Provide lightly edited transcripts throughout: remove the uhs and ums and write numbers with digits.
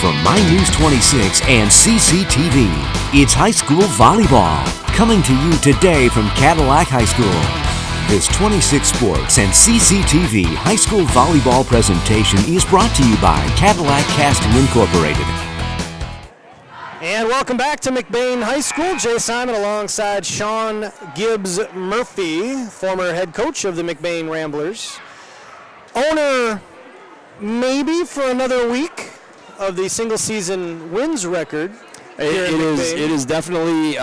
From My News 26 and CCTV, it's high school volleyball. Coming to you today from Cadillac High School. This 26 Sports and CCTV high school volleyball presentation is brought to you by Cadillac Casting Incorporated. And welcome back to McBain High School. Jay Simon alongside Sean Gibbs Murphy, former head coach of the McBain Ramblers. Owner maybe for another week of the single season wins record. It is definitely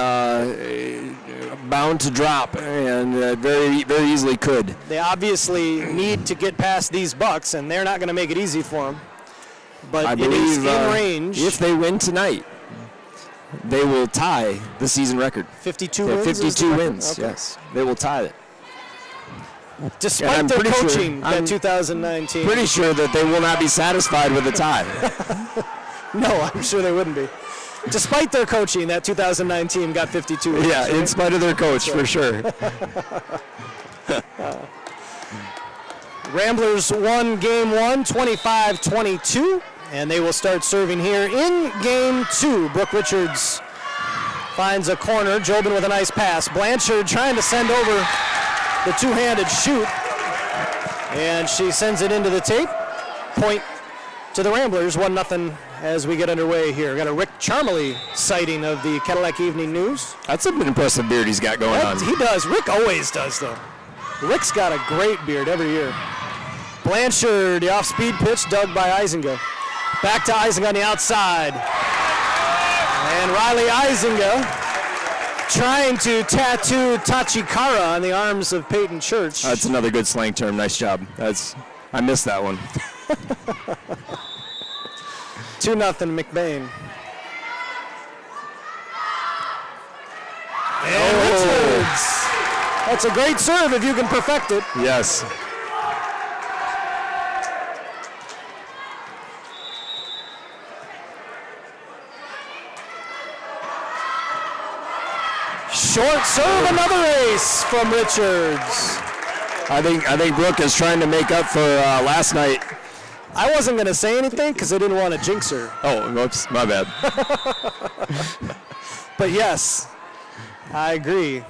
bound to drop, and very easily could. They obviously need to get past these Bucks, and they're not going to make it easy for them. But I it believe, is in range. If they win tonight, they will tie the season record. 52 wins? 52 wins, okay. yes. They will tie it. Despite their coaching in 2019. Pretty sure that they will not be satisfied with the tie. No, I'm sure they wouldn't be. Despite their coaching, that 2019 team got 52 wins. Yeah, in spite of their coach, for sure. Ramblers won game one, 25-22, and they will start serving here in game two. Brooke Richards finds a corner. Jobin with a nice pass. Blanchard trying to send over the two-handed shoot, and she sends it into the tape. Point to the Ramblers, 1-0 as we get underway here. Got a Rick Charmley sighting of the Cadillac Evening News. That's an impressive beard he's got going on. He does. Rick always does, though. Rick's got a great beard every year. Blanchard, the off-speed pitch, dug by Eisinga. Back to Eisinga on the outside. And Riley Eisinga trying to tattoo Tachikara on the arms of Peyton Church. That's another good slang term. Nice job. I missed that one. 2-0 McBain. And Richards. That's a great serve if you can perfect it. Yes. Short serve, another ace from Richards. I think Brooke is trying to make up for last night. I wasn't going to say anything because I didn't want to jinx her. Oh, whoops, my bad. But yes, I agree.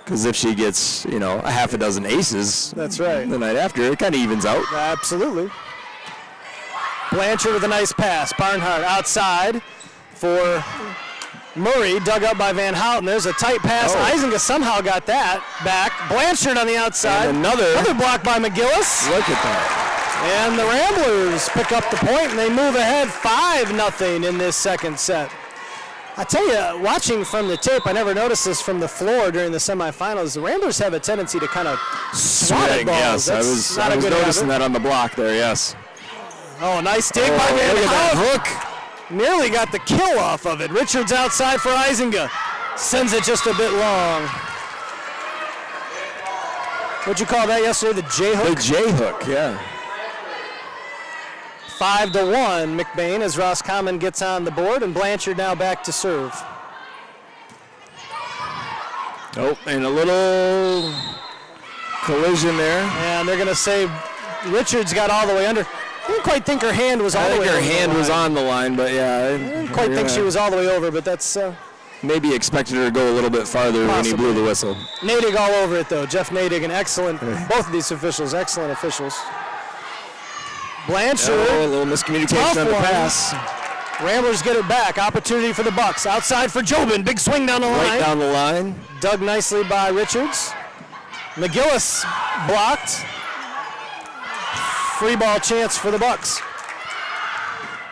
Because if she gets, a half a dozen aces, that's right, the night after, it kind of evens out. Absolutely. Blanchard with a nice pass. Barnhart outside for Murray, dug up by Van Houten. There's a tight pass. Oh. Eisinga somehow got that back. Blanchard on the outside. And another block by McGillis. Look at that. And the Ramblers pick up the point, and they move ahead 5-0 in this second set. I tell you, watching from the tape, I never noticed this from the floor during the semifinals. The Ramblers have a tendency to kind of swat at balls. Yes, I was noticing that on the block there, yes. Oh, nice dig by Van Look at that hook. Nearly got the kill off of it. Richards outside for Eisinga. Sends it just a bit long. What'd you call that yesterday, the J-hook? The J-hook, yeah. 5-1 McBain as Roscommon gets on the board, and Blanchard now back to serve. Oh, and a little collision there. And they're going to say Richards got all the way under. I didn't quite think her hand was all the way over. I think her hand was on the line, but yeah. I didn't quite think she was all the way over, but that's... maybe expected her to go a little bit farther when he blew the whistle. Nadig all over it, though. Jeff Nadig, an excellent... both of these officials, excellent officials. Blanchard. A little miscommunication on the pass. Ramblers get it back. Opportunity for the Bucks. Outside for Jobin. Big swing down the line. Right down the line. Dug nicely by Richards. McGillis blocked. Free ball chance for the Bucks.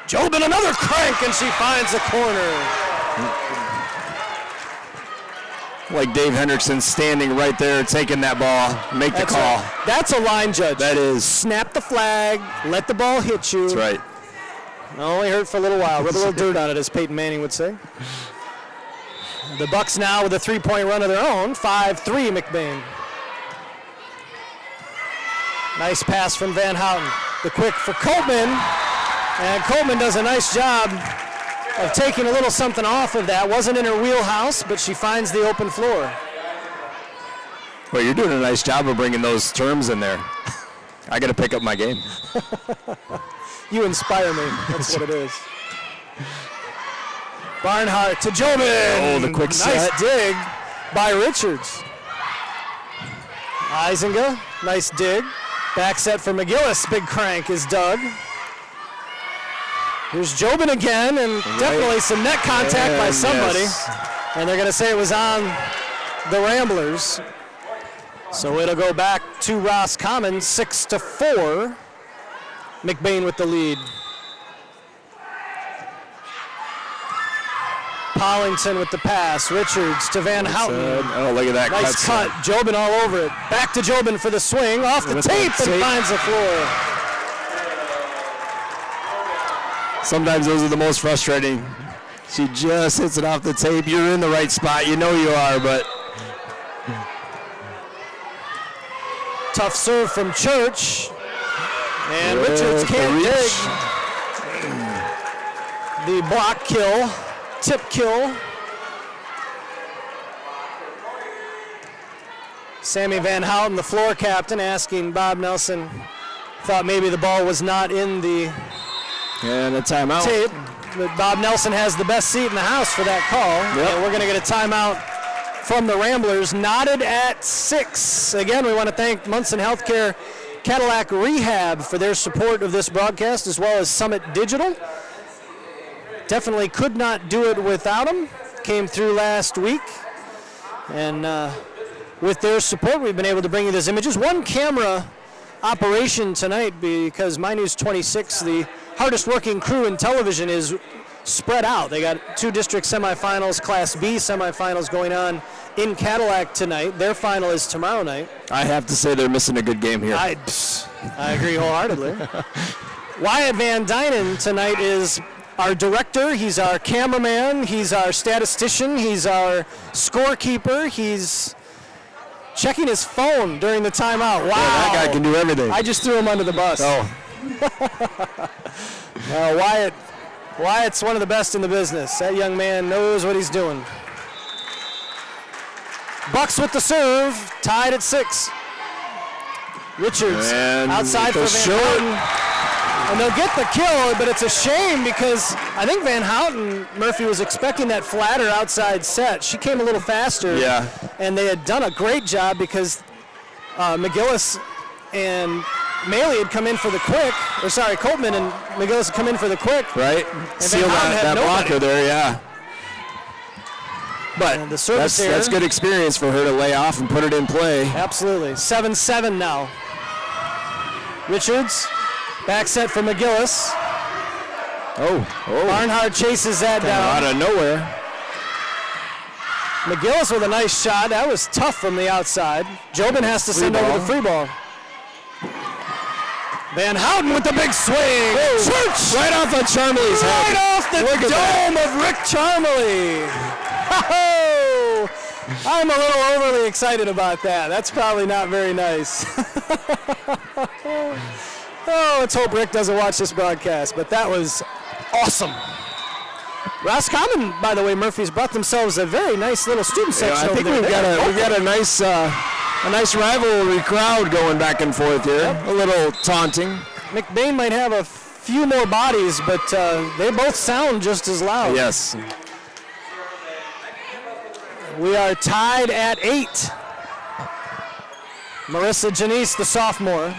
Jobin another crank, and she finds the corner. Like Dave Hendrickson standing right there, taking that ball, make the call. Right. That's a line judge. That is. Snap the flag, let the ball hit you. That's right. Only hurt for a little while. Rub a little dirt on it, as Peyton Manning would say. The Bucks now with a three-point run of their own, 5-3 McBain. Nice pass from Van Houten. The quick for Coltman, and Coltman does a nice job of taking a little something off of that. Wasn't in her wheelhouse, but she finds the open floor. Well, you're doing a nice job of bringing those terms in there. I got to pick up my game. You inspire me. That's what it is. Barnhart to Jobin. Oh, the quick set. Nice dig by Richards. Isinga, nice dig. Back set for McGillis. Big crank is dug. Here's Jobin again, and definitely some net contact by somebody. Yes. And they're going to say it was on the Ramblers. So it'll go back to Roscommon, 6-4. McBain with the lead. Pollington with the pass. Richards to Van Houten. Oh, look at that. Nice cut. Jobin all over it. Back to Jobin for the swing. Off the tape and finds the floor. Sometimes those are the most frustrating. She just hits it off the tape. You're in the right spot. You know you are, but. Tough serve from Church. And Richards can't dig. The block kill. Tip kill. Sammy Van Houten, the floor captain, asking Bob Nelson, thought maybe the ball was not in the and a timeout. Tape. But Bob Nelson has the best seat in the house for that call. Yep. And we're going to get a timeout from the Ramblers, knotted at 6. Again, we want to thank Munson Healthcare Cadillac Rehab for their support of this broadcast, as well as Summit Digital. Definitely could not do it without them. Came through last week. And with their support, we've been able to bring you those images. One camera operation tonight because My News 26, the hardest working crew in television, is spread out. They got 2 district semifinals, Class B semifinals going on in Cadillac tonight. Their final is tomorrow night. I have to say they're missing a good game here. I agree wholeheartedly. Wyatt Van Dynen tonight is our director. He's our cameraman. He's our statistician. He's our scorekeeper. He's checking his phone during the timeout. Wow. Yeah, that guy can do everything. I just threw him under the bus. Oh. Wyatt's one of the best in the business. That young man knows what he's doing. Bucks with the serve, tied at 6. Richards and outside for Van Houten. And they'll get the kill, but it's a shame because I think Van Houten, Murphy, was expecting that flatter outside set. She came a little faster. Yeah. And they had done a great job because McGillis and Maley had come in for the quick. Or sorry, Coltman and McGillis had come in for the quick. Right. And Seal that blocker there, yeah. But that's good experience for her to lay off and put it in play. Absolutely. 7-7 now. Richards. Back set for McGillis. Oh. Barnhart chases that down. Out of nowhere. McGillis with a nice shot. That was tough from the outside. Jobin has to send over the free ball. Van Houten with the big swing. Church! Right off of Charmley's head. Right off the dome of Rick Charmley. Oh, I'm a little overly excited about that. That's probably not very nice. Oh, let's hope Rick doesn't watch this broadcast, but that was awesome. Roscommon, by the way, Murphy's brought themselves a very nice little student section. I think we've got a nice rivalry crowd going back and forth here. Yep. A little taunting. McBain might have a few more bodies, but they both sound just as loud. Yes. We are tied at 8. Marissa Janice, the sophomore,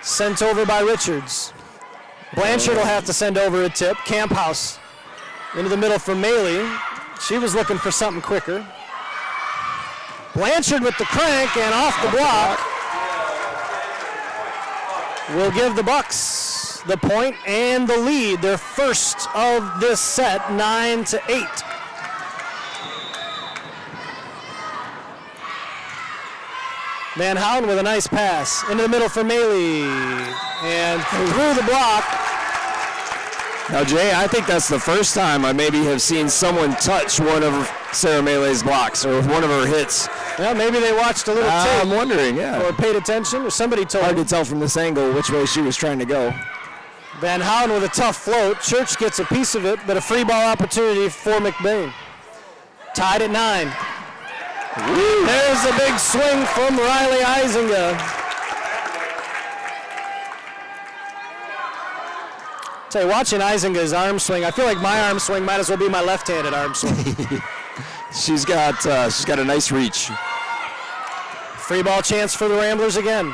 sent over by Richards. Blanchard will have to send over a tip. Camphouse into the middle for Maley. She was looking for something quicker. Blanchard with the crank and off the block. Will give the Bucks the point and the lead. Their first of this set, 9-8. Van Houten with a nice pass into the middle for Maley and through the block. Now, Jay, I think that's the first time I maybe have seen someone touch one of Sarah Maley's blocks or one of her hits. Well, maybe they watched a little tape. I'm wondering, yeah. Or paid attention, or somebody told Hard them. to tell from this angle which way she was trying to go. Van Houten with a tough float. Church gets a piece of it, but a free ball opportunity for McBain. Tied at 9. Woo. There's a big swing from Riley Isinga. Tell you, watching Isinga's arm swing, I feel like my arm swing might as well be my left-handed arm swing. She's got a nice reach. Free ball chance for the Ramblers again.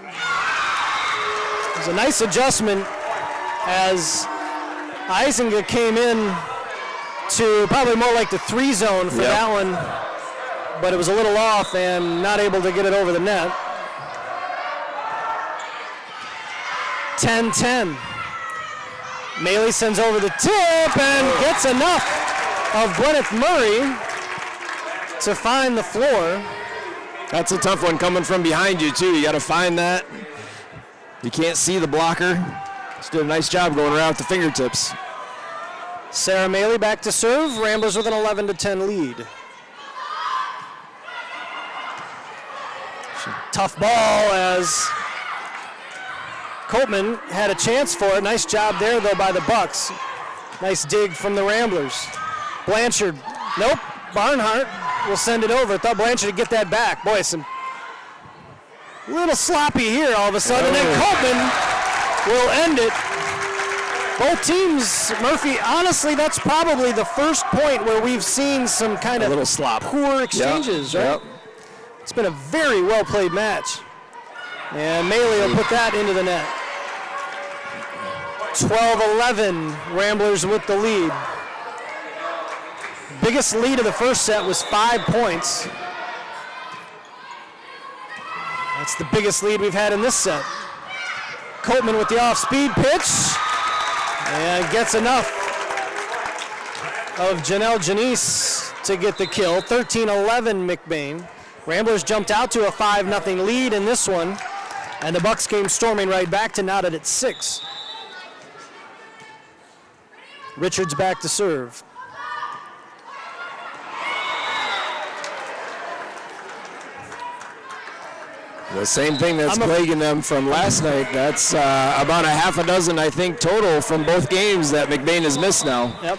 It was a nice adjustment as Isinga came in to probably more like the 3 zone for that one, but it was a little off and not able to get it over the net. 10-10. Maley sends over the tip and gets enough of Gwyneth Murray to find the floor. That's a tough one coming from behind you, too. You got to find that. You can't see the blocker. She did a nice job going around with the fingertips. Sarah Maley back to serve. Ramblers with an 11-10 lead. Tough ball as Copeman had a chance for it. Nice job there, though, by the Bucks. Nice dig from the Ramblers. Blanchard, nope. Barnhart will send it over. Thought Blanchard would get that back. Boy, some little sloppy here all of a sudden. And then Copeman will end it. Both teams, Murphy, honestly, that's probably the first point where we've seen some kind of little slop. Poor exchanges, right? Yep. It's been a very well-played match. And Maley will put that into the net. 12-11, Ramblers with the lead. Biggest lead of the first set was 5 points. That's the biggest lead we've had in this set. Copeman with the off-speed pitch. And gets enough of Janelle Janice to get the kill. 13-11 McBain. Ramblers jumped out to a 5-0 lead in this one. And the Bucks came storming right back to knot it at 6. Richards back to serve. The same thing that's plaguing them from last night. That's about a half a dozen, I think, total from both games that McBain has missed now. Yep.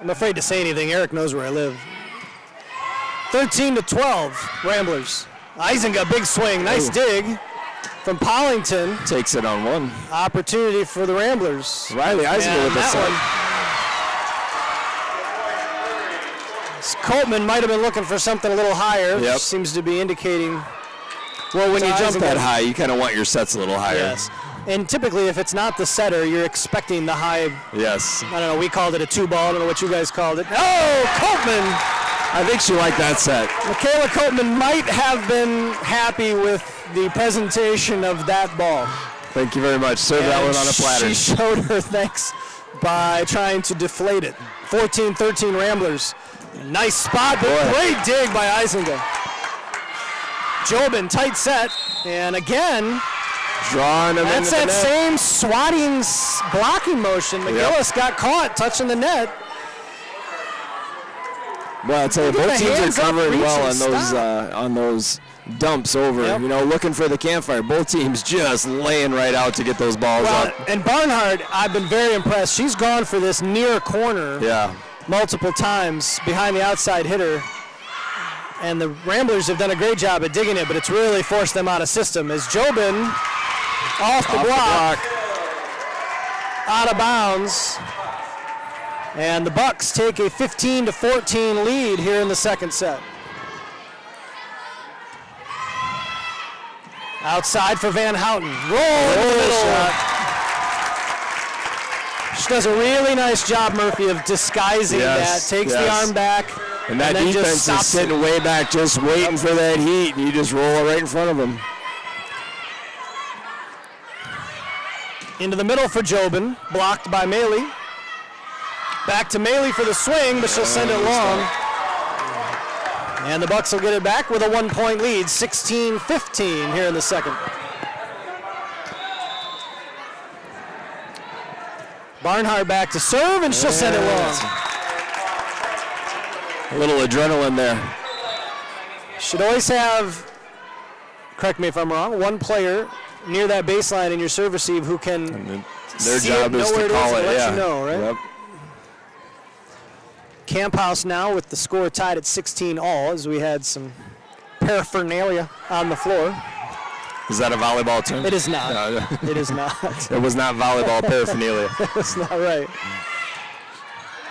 I'm afraid to say anything. Eric knows where I live. 13-12, Ramblers. Isinga, big swing. Nice dig from Pollington. Takes it on one. Opportunity for the Ramblers. Riley Isinga with the set. Copeman might have been looking for something a little higher. Yep. Seems to be indicating. Well, when you jump that high, you kind of want your sets a little higher. Yes. And typically, if it's not the setter, you're expecting the high. Yes. I don't know. We called it a 2-ball. I don't know what you guys called it. Oh, Copeman. I think she liked that set. Michaela Copeman might have been happy with the presentation of that ball. Thank you very much. Serve that one on a platter. She showed her thanks by trying to deflate it. 14-13 Ramblers. Nice spot, but great dig by Isinga. Jobin, tight set, and again, drawing him that's that same swatting blocking motion. McGillis got caught touching the net. Well, I'll tell you, both teams are covering well on those dumps over. Yep. You know, looking for the campfire. Both teams just laying right out to get those balls up. And Barnhart, I've been very impressed. She's gone for this near corner. Yeah. Multiple times behind the outside hitter. And the Ramblers have done a great job at digging it, but it's really forced them out of system as Jobin off the block, out of bounds. And the Bucks take a 15-14 lead here in the second set. Outside for Van Houten. Roll in the middle. She does a really nice job, Murphy, of disguising that. Takes the arm back. And that defense is sitting way back just waiting for that heat, and you just roll it right in front of them. Into the middle for Jobin, blocked by Maley. Back to Maley for the swing, but she'll send it long. And the Bucks will get it back with a 1-point lead, 16-15 here in the second. Barnhart back to serve, and she'll send it long. A little adrenaline there. Should always have, correct me if I'm wrong, one player near that baseline in your serve receive who can their job is to call it, let you know, right? Yep. Camp House now with the score tied at 16 all as we had some paraphernalia on the floor. Is that a volleyball term? It is not. No. It is not. It was not volleyball paraphernalia. That's not right.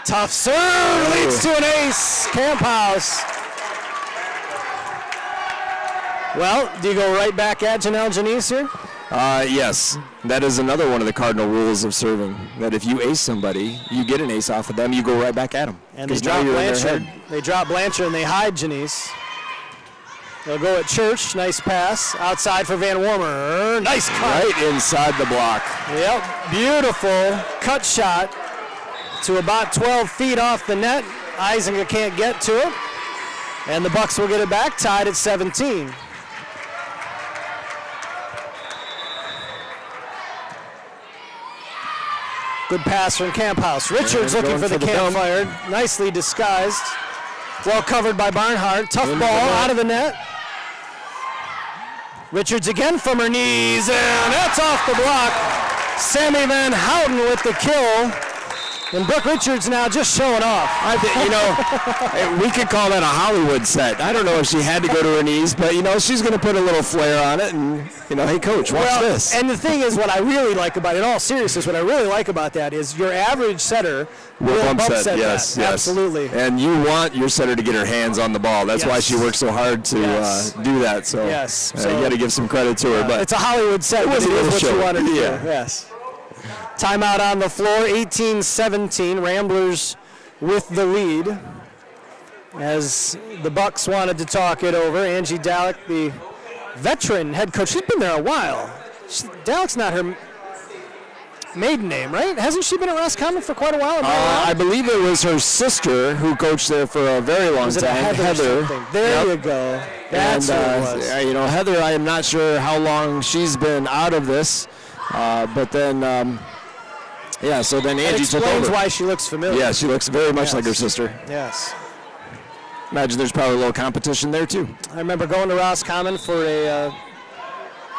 Tough serve leads to an ace. Camp House. Well, do you go right back at Janelle Janice here? Yes. That is another one of the cardinal rules of serving, that if you ace somebody, you get an ace off of them, you go right back at them. And they drop Blanchard. They drop Blanchard and they hide Janice. They'll go at Church. Nice pass. Outside for Van Wormer. Nice cut. Right inside the block. Yep. Beautiful cut shot to about 12 feet off the net. Isinger can't get to it. And the Bucks will get it back, tied at 17. Good pass from Camp House. Richards looking for the campfire. Nicely disguised. Well covered by Barnhart. Tough ball out of the net. Richards again from her knees, and that's off the block. Sammy Van Houten with the kill. And Brooke Richards now just showing off. We could call that a Hollywood set. I don't know if she had to go to her knees, but, she's going to put a little flair on it. And, hey, coach, watch this. And the thing is, what I really like about it, in all seriousness, what I really like about that is your average setter will bump set yes, that. yes. Absolutely. And you want your setter to get her hands on the ball. That's why she works so hard to do that. So, you got to give some credit to her. But it's a Hollywood set, but it is what you want to do. Yes. Timeout on the floor, 18-17. Ramblers with the lead. As the Bucks wanted to talk it over, Angie Dalek, the veteran head coach, she's been there a while. Dalek's not her maiden name, right? Hasn't she been at Roscommon for quite a while? I believe it was her sister who coached there for a very long time. Heather. There you go. That's what it was. Heather, I am not sure how long she's been out of this, but then... so then Angie took over. That explains why she looks familiar. Yeah, she looks very much like her sister. Yes. Imagine there's probably a little competition there, too. I remember going to Roscommon for a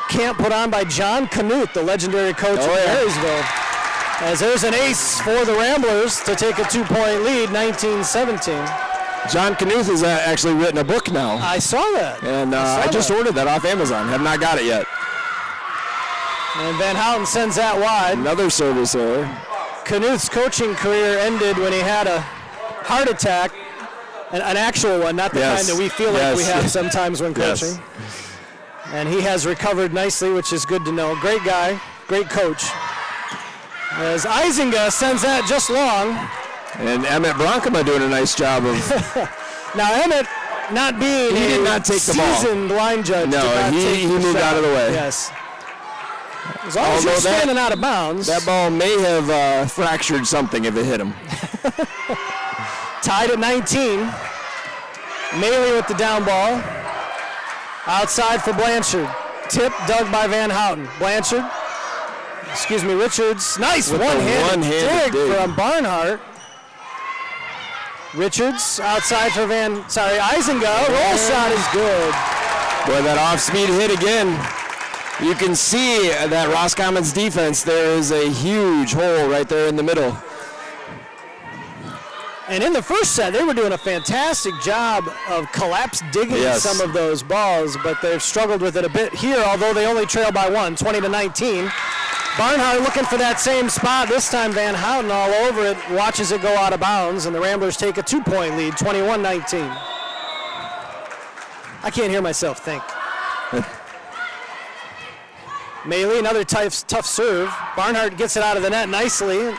camp put on by John Knuth, the legendary coach of Marysville. As there's an ace for the Ramblers to take a 2-point lead, 19-17. John Knuth has actually written a book now. I saw that. And I just ordered that off Amazon. Have not got it yet. And Van Houten sends that wide. Another service error. Knuth's coaching career ended when he had a heart attack, an actual one, not the kind that we feel like we have sometimes when coaching. And he has recovered nicely, which is good to know. Great guy, great coach. As Isinger sends that just long. And Emmett Bronkema doing a nice job of... Now Emmett, not being he did not take the ball. Seasoned line judge. No, he moved out of the way. Yes. As long as you're standing out of bounds. That ball may have fractured something if it hit him. Tied at 19. Maley with the down ball. Outside for Blanchard. Tip dug by Van Houten. Richards. Nice one-handed dig from Barnhart. Richards outside for Isinger. Roll shot is good. Boy, that off-speed hit again. You can see that Roscommon's defense, there is a huge hole right there in the middle. And in the first set, they were doing a fantastic job of collapse digging some of those balls, but they've struggled with it a bit here, although they only trail by 20-19. Barnhart looking for that same spot. This time Van Houten all over it, watches it go out of bounds, and the Ramblers take a 2-point lead, 21-19. I can't hear myself think. Maley, another tough serve. Barnhart gets it out of the net nicely.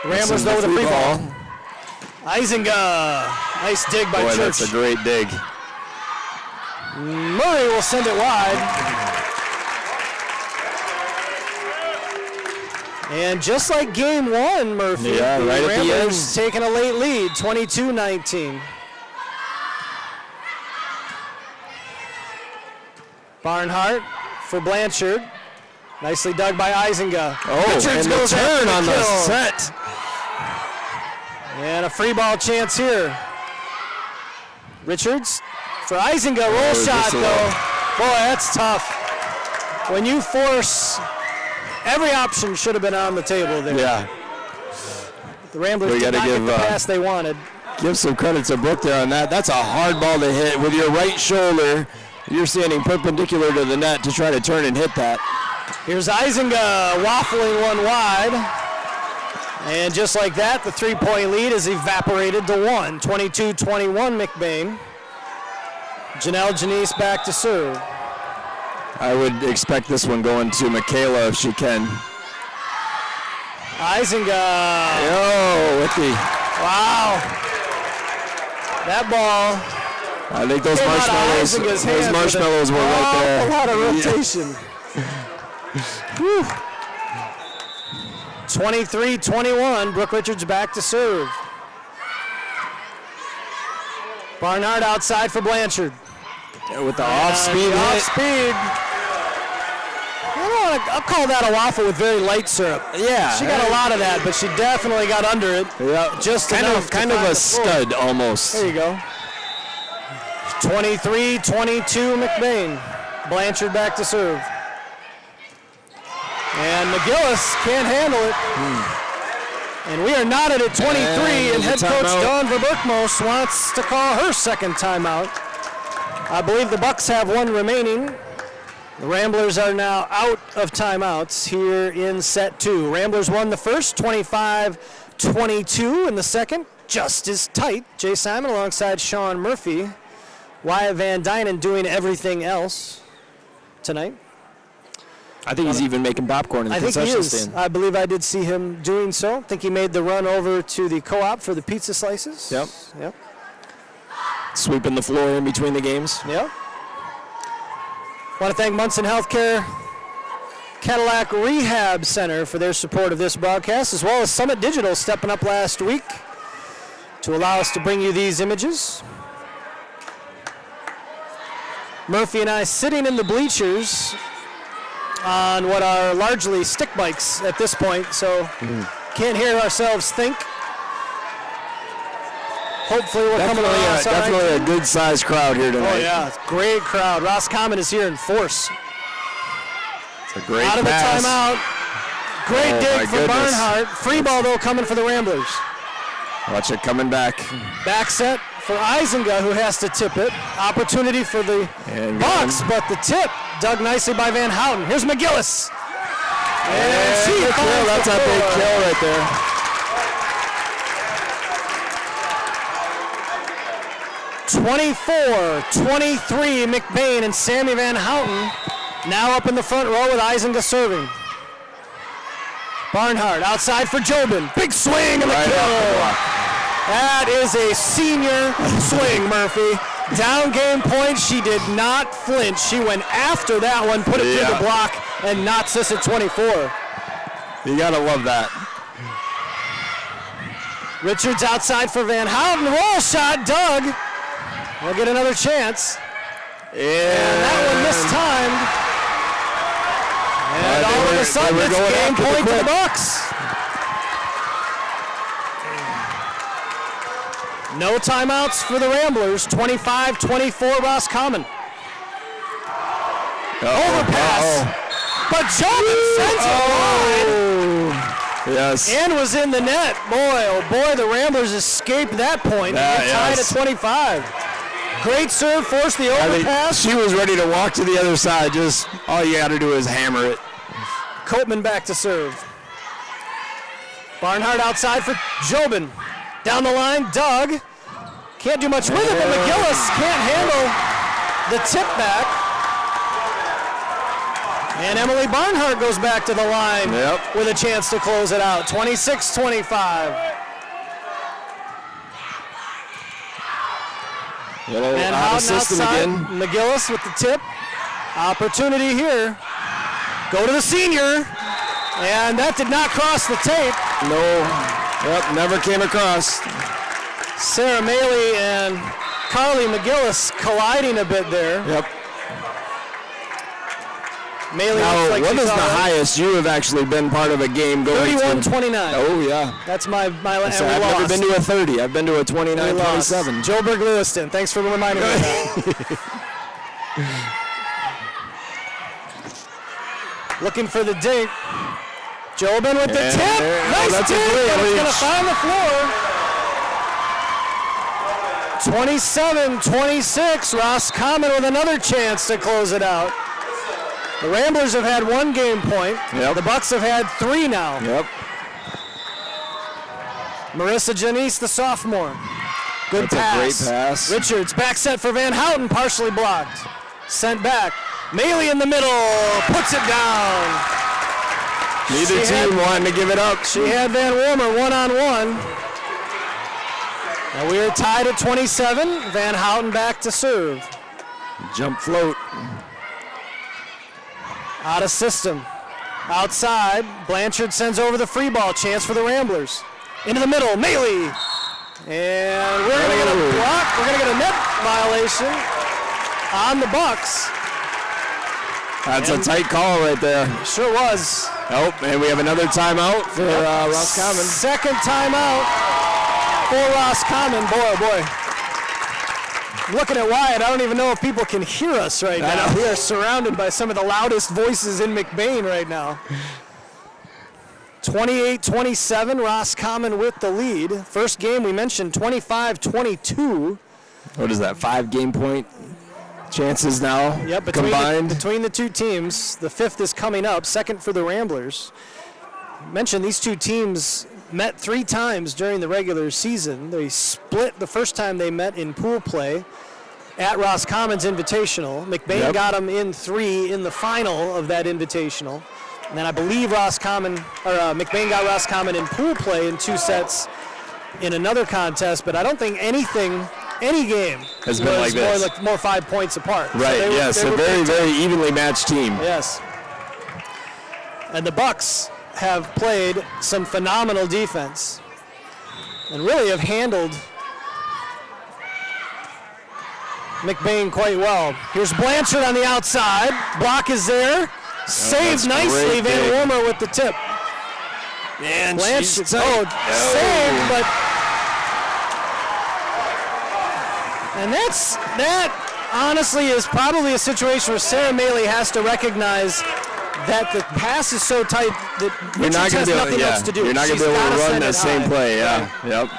Ramblers though with a free ball. Isinger, nice dig by Church. That's a great dig. Murray will send it wide. And just like game one, Murphy, the Ramblers taking a late lead, 22-19. Barnhart for Blanchard. Nicely dug by Isinger. Richards goes turn on the set. And a free ball chance here. Richards for Isinger. Roll shot, though. Boy, that's tough. When you force, every option should have been on the table there. Yeah. The Ramblers did not get the pass they wanted. Give some credit to Brooke there on that. That's a hard ball to hit with your right shoulder. You're standing perpendicular to the net to try to turn and hit that. Here's Eisinga waffling one wide. And just like that, the 3-point lead is evaporated to 1. 22-21 McBain. Janelle Janice back to serve. I would expect this one going to Michaela if she can. Eisinga. With the... Wow. That ball. I think those marshmallows were right there. A lot of rotation. 23-21, Brooke Richards back to serve. Barnhart outside for Blanchard. With the off-speed hit. Off-speed. I'll call that a waffle with very light syrup. Yeah. She got a lot of that, but she definitely got under it. Yeah. Just kind of a stud almost. There you go. 23-22 McBain. Blanchard back to serve. And McGillis can't handle it. And we are knotted at 23, and head coach Dawn Verberkmos wants to call her second timeout. I believe the Bucks have one remaining. The Ramblers are now out of timeouts here in set 2. Ramblers won the first, 25-22 in the second. Just as tight. Jay Simon alongside Sean Murphy. Wyatt Van Dynen doing everything else tonight. I think he's even making popcorn in the concession stand. I believe I did see him doing so. I think he made the run over to the co-op for the pizza slices. Yep. Yep. Sweeping the floor in between the games. Yep. Want to thank Munson Healthcare Cadillac Rehab Center for their support of this broadcast, as well as Summit Digital stepping up last week to allow us to bring you these images. Murphy and I sitting in the bleachers on what are largely stick bikes at this point, so can't hear ourselves think. Hopefully we're coming along. Definitely a good-sized crowd here tonight. Oh yeah, great crowd. Roscommon is here in force. It's a great out of pass. the timeout. Great dig for Barnhart. Free ball though coming for the Ramblers. Watch it coming back. Back set for Eisinga, who has to tip it. Opportunity for the Bucks, but the tip dug nicely by Van Houten. Here's McGillis. And she kill. That's a big kill right there. 24-23, McBain and Sammy Van Houten now up in the front row with Eisinga serving. Barnhart outside for Jobin. Big swing and the kill. That is a senior swing, Murphy. Down game point, she did not flinch. She went after that one, put it through the block, and knots us at 24. You gotta love that. Richards outside for Van Houten. Roll shot, Doug. We'll get another chance. And that one mistimed. And all of a sudden, it's game point to the Bucks. No timeouts for the Ramblers. 25-24 Roscommon. Overpass. But Jobin sends it wide. Yes. And was in the net. Boy, oh boy, the Ramblers escaped that point. They're tied at 25. Great serve, forced the overpass. She was ready to walk to the other side. Just all you got to do is hammer it. Copeman back to serve. Barnhart outside for Jobin. Down the line, Doug. Can't do much with it, but McGillis can't handle the tip back. And Emily Barnhart goes back to the line with a chance to close it out. 26-25. And Houghton outside, again. McGillis with the tip. Opportunity here. Go to the senior. And that did not cross the tape. No. Never came across. Sarah Maley and Carly McGillis colliding a bit there. Maley now, like what is the highest you have actually been part of a game going 31-29. Oh, yeah. That's my I've never been to a 30. I've been to a 29-27. Joburg Lewiston, thanks for reminding me of that. Looking for the dink. Jobin with the tip. Nice tip, but it's going to find the floor. 27-26, Roscommon with another chance to close it out. The Ramblers have had 1 game point. Yep. The Bucks have had 3 now. Yep. Marissa Janice, the sophomore. Good That's pass. a great pass. Richards, back set for Van Houten, partially blocked. Sent back. Maley in the middle, puts it down. Neither team wanting to give it up. She had Van Wormer one-on-one. And we are tied at 27. Van Houten back to serve. Jump float. Out of system. Outside, Blanchard sends over the free ball. Chance for the Ramblers. Into the middle, Maley. And we're going to get a block. We're going to get a net violation on the Bucks. That's a tight call right there. Sure was. Oh, and we have another timeout for Roscommon. Second timeout for Roscommon. Boy, oh boy. Looking at Wyatt, I don't even know if people can hear us right now. We are surrounded by some of the loudest voices in McBain right now. 28-27, Roscommon with the lead. First game we mentioned 25-22. What is that, 5 game point chances now? Yep, combined? Between the two teams. The 5th is coming up, second for the Ramblers. Mentioned these two teams met 3 times during the regular season. They split the first time they met in pool play at Roscommon's Invitational. McBain got them in 3 in the final of that Invitational. And then I believe McBain got Roscommon in pool play in 2 sets in another contest, but I don't think any game has been like this. More 5 points apart. Right, So yes, a very, very evenly matched team. Yes. And the Bucks have played some phenomenal defense and really have handled McBain quite well. Here's Blanchard on the outside. Block is there. Saved nicely. Van Wormer with the tip. Man, Blanchard, saved, but and that honestly is probably a situation where Sarah Maley has to recognize that the pass is so tight that Richards has nothing else to do. You're not going to be able to run that same play. Yeah. Right. Yep.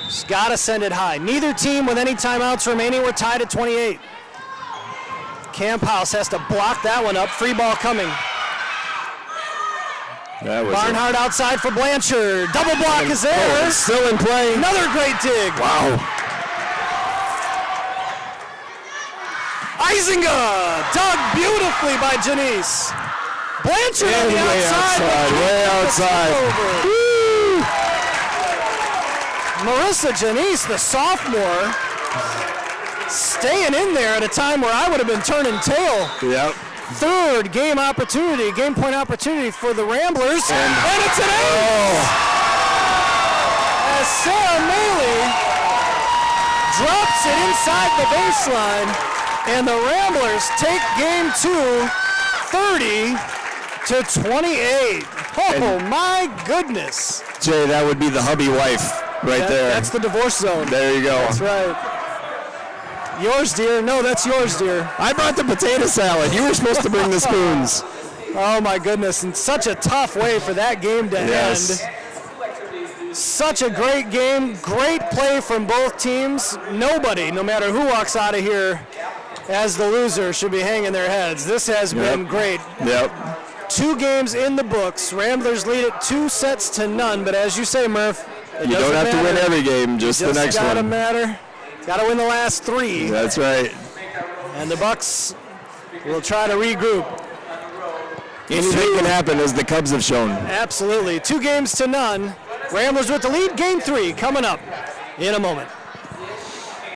She's got to send it high. Neither team with any timeouts remaining. We're tied at 28. Camp House has to block that one up. Free ball coming. Barnhart outside for Blanchard. Double block is there. Oh, it's still in play. Another great dig. Wow. Isinga dug beautifully by Janice. Blanchard on the outside. Way outside. Woo! Marissa Janice, the sophomore, staying in there at a time where I would have been turning tail. Yep. Third game point opportunity for the Ramblers. And it's an ace! As Sarah Maley drops it inside the baseline, and the Ramblers take game 2, 30-28. Oh, my goodness. Jay, that would be the hubby wife there. That's the divorce zone. There you go. That's right. Yours, dear. No, that's yours, dear. I brought the potato salad. You were supposed to bring the spoons. Oh, my goodness. And such a tough way for that game to end. Such a great game. Great play from both teams. Nobody, no matter who walks out of here as the loser, should be hanging their heads. This has been great. Yep. 2 games in the books. Ramblers lead it 2-0, but as you say, Murph, you don't have to win every game, just the next one. Doesn't matter. Got to win the last 3. That's right. And the Bucks will try to regroup. Anything can happen, as the Cubs have shown. Absolutely. 2-0. Ramblers with the lead. Game 3 coming up in a moment.